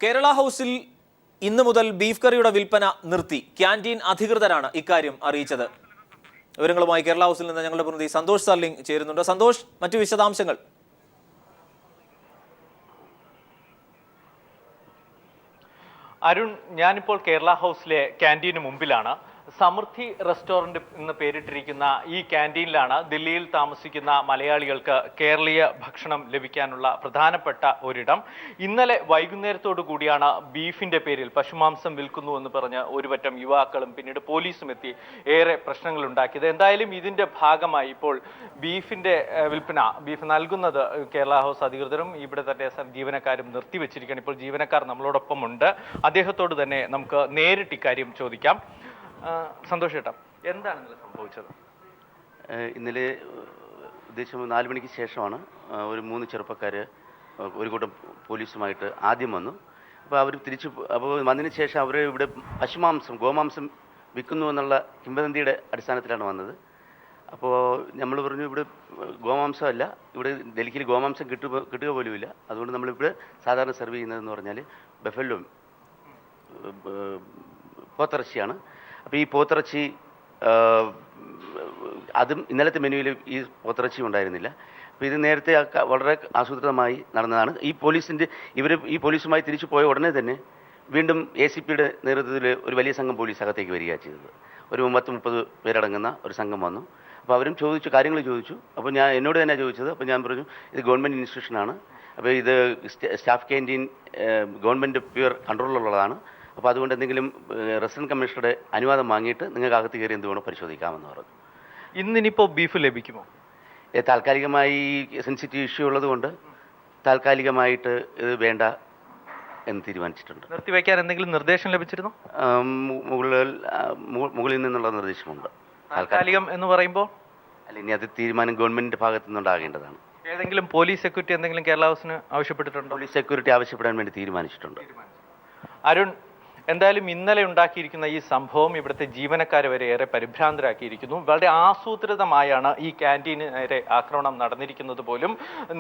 കേരള ഹൗസിൽ ഇന്നു മുതൽ ബീഫ് കറിയുടെ വിൽപ്പന നിർത്തി. ക്യാന്റീൻ അധികൃതരാണ് ഇക്കാര്യം അറിയിച്ചത്. വിവരങ്ങളുമായി കേരള ഹൗസിൽ നിന്ന് ഞങ്ങളുടെ പ്രതിനിധി സന്തോഷ് സർലിംഗ് ചേരുന്നുണ്ട്. സന്തോഷ്, മറ്റു വിശദാംശങ്ങൾ. അരുൺ, ഞാനിപ്പോൾ കേരള ഹൗസിലെ ക്യാൻറ്റീന് മുമ്പിലാണ്. സമൃദ്ധി റെസ്റ്റോറൻറ്റ് എന്ന് പേരിട്ടിരിക്കുന്ന ഈ ക്യാൻറ്റീനിലാണ് ദില്ലിയിൽ താമസിക്കുന്ന മലയാളികൾക്ക് കേരളീയ ഭക്ഷണം ലഭിക്കാനുള്ള പ്രധാനപ്പെട്ട ഒരിടം. ഇന്നലെ വൈകുന്നേരത്തോടു കൂടിയാണ് ബീഫിൻ്റെ പേരിൽ പശുമാംസം വിൽക്കുന്നു എന്ന് പറഞ്ഞ് ഒരുപറ്റം യുവാക്കളും പിന്നീട് പോലീസും എത്തി ഏറെ പ്രശ്നങ്ങൾ ഉണ്ടാക്കിയത്. എന്തായാലും ഇതിൻ്റെ ഭാഗമായി ഇപ്പോൾ ബീഫ് നൽകുന്നത് കേരള ഹൗസ് അധികൃതരും ഇവിടെ തന്നെ ജീവനക്കാരും നിർത്തിവെച്ചിരിക്കുകയാണ്. ഇപ്പോൾ ജീവനക്കാർ നമ്മളോടൊപ്പം ഉണ്ട്. അദ്ദേഹത്തോട് തന്നെ നമുക്ക് നേരിട്ട് ഇക്കാര്യം ചോദിക്കാം. സന്തോഷ് ചേട്ടാ, എന്താണ് ഇന്നലെ സംഭവിച്ചത്? ഇന്നലെ ഉദ്ദേശം 4 മണിക്ക് ശേഷമാണ് ഒരു 3 ചെറുപ്പക്കാർ ഒരു കൂട്ടം പോലീസുമായിട്ട് ആദ്യം വന്നു. അപ്പോൾ അവർ അപ്പോൾ വന്നതിന് ശേഷം അവർ ഇവിടെ ഗോമാംസം വിൽക്കുന്നു എന്നുള്ള കിംവദന്തിയുടെ അടിസ്ഥാനത്തിലാണ് വന്നത്. അപ്പോൾ നമ്മൾ പറഞ്ഞു ഇവിടെ ഗോമാംസമല്ല, ഇവിടെ ഡൽഹിയിൽ ഗോമാംസം കിട്ടുക പോലുമില്ല. അതുകൊണ്ട് നമ്മളിവിടെ സാധാരണ സെർവ് ചെയ്യുന്നതെന്ന് പറഞ്ഞാൽ ബഫല്ലോ പോത്തിറച്ചിയാണ്. അപ്പോൾ ഈ പോത്തിറച്ചി അതും ഇന്നലത്തെ മെനുവിൽ ഈ പോത്തിറച്ചി ഉണ്ടായിരുന്നില്ല. അപ്പോൾ ഇത് നേരത്തെ വളരെ ആസൂത്രിതമായി നടന്നതാണ്. ഈ പോലീസുമായി തിരിച്ചു പോയ ഉടനെ തന്നെ വീണ്ടും ACPയുടെ നേതൃത്വത്തിൽ ഒരു വലിയ സംഘം പോലീസ് അകത്തേക്ക് വരികയാണ് ചെയ്തത്. ഒരു 30 പേരടങ്ങുന്ന ഒരു സംഘം വന്നു. അപ്പോൾ അവരും കാര്യങ്ങൾ ചോദിച്ചു. അപ്പോൾ എന്നോട് തന്നെ ചോദിച്ചത്. അപ്പോൾ ഞാൻ പറഞ്ഞു ഇത് ഗവൺമെൻറ് ഇൻസ്റ്റിറ്റ്യൂഷനാണ്, അപ്പോൾ ഇത് സ്റ്റാഫ് ക്യാൻറ്റീൻ ഗവൺമെൻറ് പ്യുവർ കൺട്രോളിലുള്ളതാണ്. അപ്പോൾ അതുകൊണ്ട് എന്തെങ്കിലും റെസിഡൻറ്റ് കമ്മീഷണറുടെ അനുവാദം വാങ്ങിയിട്ട് നിങ്ങൾക്ക് അകത്ത് കയറി എന്ത് വേണോ പരിശോധിക്കാമെന്ന് പറഞ്ഞു. ഇന്നിപ്പോൾ ബീഫ് ലഭിക്കുമോ? താൽക്കാലികമായി സെൻസിറ്റീവ് ഇഷ്യൂ ഉള്ളതുകൊണ്ട് താൽക്കാലികമായിട്ട് ഇത് വേണ്ട എന്ന് തീരുമാനിച്ചിട്ടുണ്ട്. നിർത്തിവെക്കാൻ എന്തെങ്കിലും നിർദ്ദേശം ലഭിച്ചിരുന്നോ? മുകളിൽ നിന്നുള്ള നിർദ്ദേശമുണ്ട്. താൽക്കാലികം എന്ന് പറയുമ്പോൾ അല്ല, ഇനി അത് തീരുമാനം ഗവൺമെൻറ്റിൻ്റെ ഭാഗത്തു നിന്നുണ്ടാകേണ്ടതാണ്. ഏതെങ്കിലും പോലീസ് സെക്യൂരിറ്റി എന്തെങ്കിലും കേരള ഹൗസിന് ആവശ്യപ്പെട്ടിട്ടുണ്ടോ? പോലീസ് സെക്യൂരിറ്റി ആവശ്യപ്പെടാൻ വേണ്ടി തീരുമാനിച്ചിട്ടുണ്ട്. അരുൺ, എന്തായാലും ഇന്നലെ ഉണ്ടാക്കിയിരിക്കുന്ന ഈ സംഭവം ഇവിടുത്തെ ജീവനക്കാരെ വരെ ഏറെ പരിഭ്രാന്തരാക്കിയിരിക്കുന്നു. വളരെ ആസൂത്രിതമായാണ് ഈ ക്യാൻറ്റീന് നേരെ ആക്രമണം നടന്നിരിക്കുന്നത് പോലും.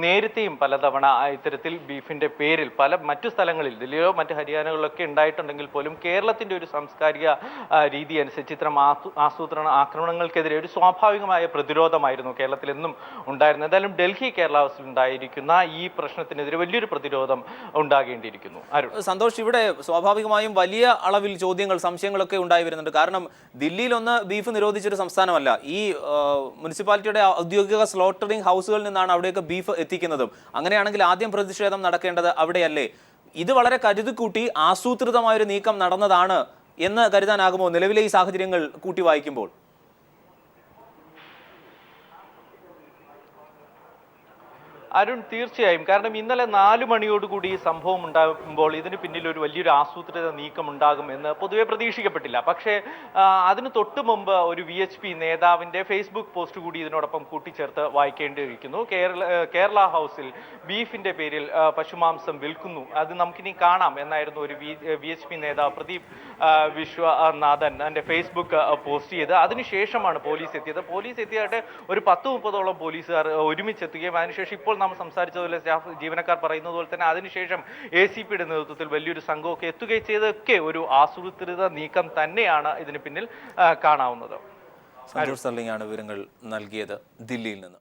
നേരത്തെയും പലതവണ ഇത്തരത്തിൽ ബീഫിൻ്റെ പേരിൽ മറ്റു സ്ഥലങ്ങളിൽ, ദില്ലിയിലോ മറ്റ് ഹരിയാനകളിലൊക്കെ ഉണ്ടായിട്ടുണ്ടെങ്കിൽ പോലും കേരളത്തിൻ്റെ ഒരു സാംസ്കാരിക രീതി അനുസരിച്ച് ഇത്തരം ആസൂത്രണ ആക്രമണങ്ങൾക്കെതിരെ ഒരു സ്വാഭാവികമായ പ്രതിരോധമായിരുന്നു കേരളത്തിൽ എന്നും ഉണ്ടായിരുന്നത്. എന്തായാലും ഡൽഹി കേരള ഹൗസിൽ ഉണ്ടായിരിക്കുന്ന ഈ പ്രശ്നത്തിനെതിരെ വലിയൊരു പ്രതിരോധം ഉണ്ടാകേണ്ടിയിരിക്കുന്നു. അരുൺ, സന്തോഷ്, ഇവിടെ സ്വാഭാവികമായും വലിയ അളവിൽ ചോദ്യങ്ങൾ, സംശയങ്ങളൊക്കെ ഉണ്ടായി വരുന്നുണ്ട്. കാരണം ദില്ലിയിലൊന്ന് ബീഫ് നിരോധിച്ചൊരു സംസ്ഥാനമല്ല. ഈ മുനിസിപ്പാലിറ്റിയുടെ ഔദ്യോഗിക സ്ലോട്ടറിംഗ് ഹൗസുകളിൽ നിന്നാണ് അവിടെയൊക്കെ ബീഫ് എത്തിക്കുന്നതും. അങ്ങനെയാണെങ്കിൽ ആദ്യം പ്രതിഷേധം നടക്കേണ്ടത് അവിടെയല്ലേ? ഇത് വളരെ കരുതിക്കൂട്ടി ആസൂത്രിതമായൊരു നീക്കം നടന്നതാണ് എന്ന് കരുതാനാകുമോ നിലവിലെ ഈ സാഹചര്യങ്ങൾ കൂട്ടി വായിക്കുമ്പോൾ? അരുൺ, തീർച്ചയായും. കാരണം ഇന്നലെ 4 മണിയോടുകൂടി ഈ സംഭവം ഉണ്ടാകുമ്പോൾ ഇതിന് പിന്നിൽ ഒരു വലിയൊരു ആസൂത്രിത നീക്കം ഉണ്ടാകും എന്ന് പൊതുവെ പ്രതീക്ഷിക്കപ്പെട്ടില്ല. പക്ഷേ അതിന് തൊട്ട് മുമ്പ് ഒരു VHP നേതാവിൻ്റെ ഫേസ്ബുക്ക് പോസ്റ്റ് കൂടി ഇതിനോടൊപ്പം കൂട്ടിച്ചേർത്ത് വായിക്കേണ്ടിയിരിക്കുന്നു. കേരള ഹൗസിൽ ബീഫിൻ്റെ പേരിൽ പശുമാംസം വിൽക്കുന്നു, അത് നമുക്കിനി കാണാം എന്നായിരുന്നു ഒരു VHP നേതാവ് പ്രദീപ് വിശ്വനാഥൻ എൻ്റെ ഫേസ്ബുക്ക് പോസ്റ്റ് ചെയ്ത്. അതിനുശേഷമാണ് പോലീസ് എത്തിയത്. പോലീസ് എത്തിയായിട്ട് ഒരു 10-30ഓളം പോലീസുകാർ ഒരുമിച്ചെത്തുകയും അതിനുശേഷം ഇപ്പോൾ നാം സംസാരിച്ചതുപോലെ സ്റ്റാഫ് ജീവനക്കാർ പറയുന്നത് പോലെ തന്നെ അതിനുശേഷം ACPയുടെ നേതൃത്വത്തിൽ വലിയൊരു സംഘമൊക്കെ എത്തുകയും ചെയ്തൊക്കെ ഒരു ആസൂത്രിത നീക്കം തന്നെയാണ് ഇതിന് പിന്നിൽ കാണാവുന്നത്. സന്തോഷ് സർലിംഗാണ് വിവരങ്ങൾ നൽകിയത് ദില്ലിയിൽ നിന്ന്.